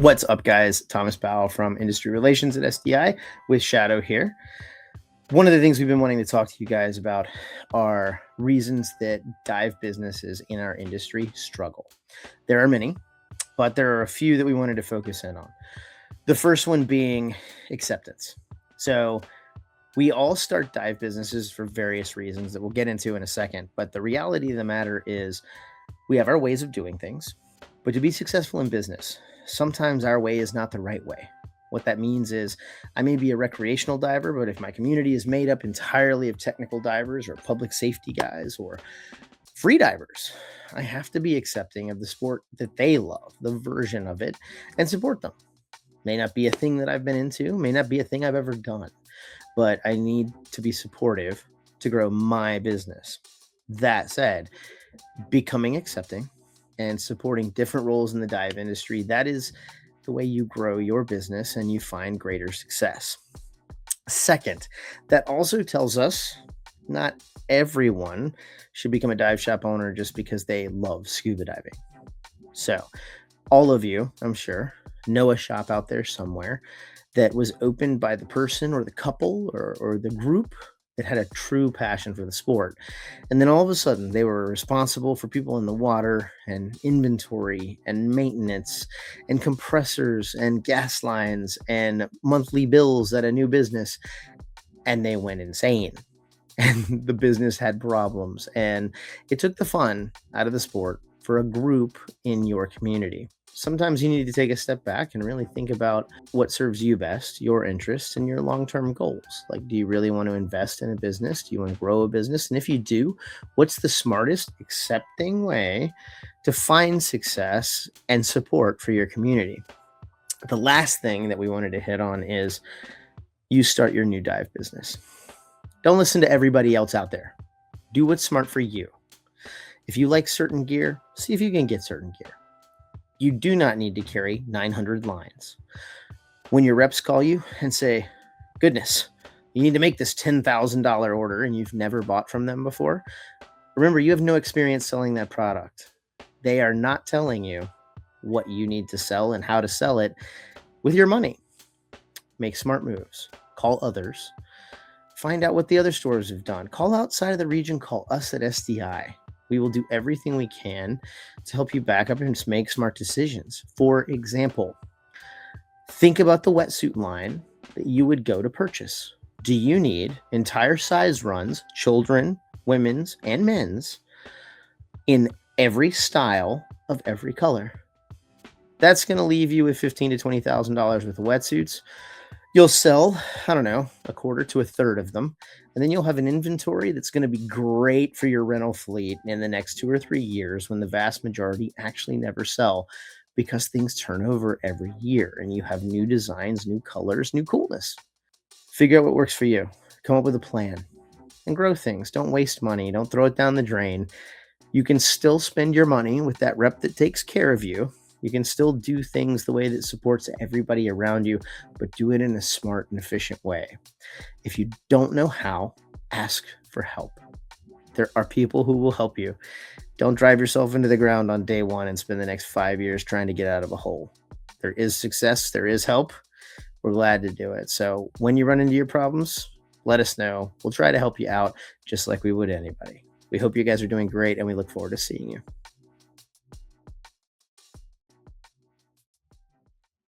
What's up, guys? Thomas Powell from Industry Relations at SDI with Shadow here. One of the things we've been wanting to talk to you guys about are reasons that dive businesses in our industry struggle. There are many, but there are a few that we wanted to focus in on. The first one being acceptance. So we all start dive businesses for various reasons that we'll get into in a second, but the reality of the matter is we have our ways of doing things, but to be successful in business, sometimes our way is not the right way. What that means is I may be a recreational diver, but if my community is made up entirely of technical divers or public safety guys or free divers, I have to be accepting of the sport that they love, the version of it, and support them. May not be a thing that I've been into, may not be a thing I've ever done, but I need to be supportive to grow my business. That said, becoming accepting and supporting different roles in the dive industry, that is the way you grow your business and you find greater success. Second, that also tells us not everyone should become a dive shop owner just because they love scuba diving. So, all of you, I'm sure, know a shop out there somewhere that was opened by the person or the couple or the group that had a true passion for the sport. And then all of a sudden, they were responsible for people in the water and inventory and maintenance and compressors and gas lines and monthly bills at a new business. And they went insane. And the business had problems. And it took the fun out of the sport for a group in your community. Sometimes you need to take a step back and really think about what serves you best, your interests, and your long-term goals. Like, do you really want to invest in a business? Do you want to grow a business? And if you do, what's the smartest, accepting way to find success and support for your community? The last thing that we wanted to hit on is you start your new dive business. Don't listen to everybody else out there. Do what's smart for you. If you like certain gear, see if you can get certain gear. You do not need to carry 900 lines. When your reps call you and say, goodness, you need to make this $10,000 order and you've never bought from them before, remember, you have no experience selling that product. They are not telling you what you need to sell and how to sell it with your money. Make smart moves. Call others. Find out what the other stores have done. Call outside of the region. Call us at SDI. We will do everything we can to help you back up and make smart decisions. For example, think about the wetsuit line that you would go to purchase. Do you need entire size runs, children, women's, and men's, in every style of every color? That's going to leave you with $15,000 to $20,000 worth of wetsuits. You'll sell, I don't know, a quarter to a third of them. And then you'll have an inventory that's going to be great for your rental fleet in the next 2 or 3 years when the vast majority actually never sell because things turn over every year and you have new designs, new colors, new coolness. Figure out what works for you. Come up with a plan and grow things. Don't waste money. Don't throw it down the drain. You can still spend your money with that rep that takes care of you. You can still do things the way that supports everybody around you, but do it in a smart and efficient way. If you don't know how, ask for help. There are people who will help you. Don't drive yourself into the ground on day one and spend the next 5 years trying to get out of a hole. There is success. There is help. We're glad to do it. So when you run into your problems, let us know. We'll try to help you out just like we would anybody. We hope you guys are doing great, and we look forward to seeing you.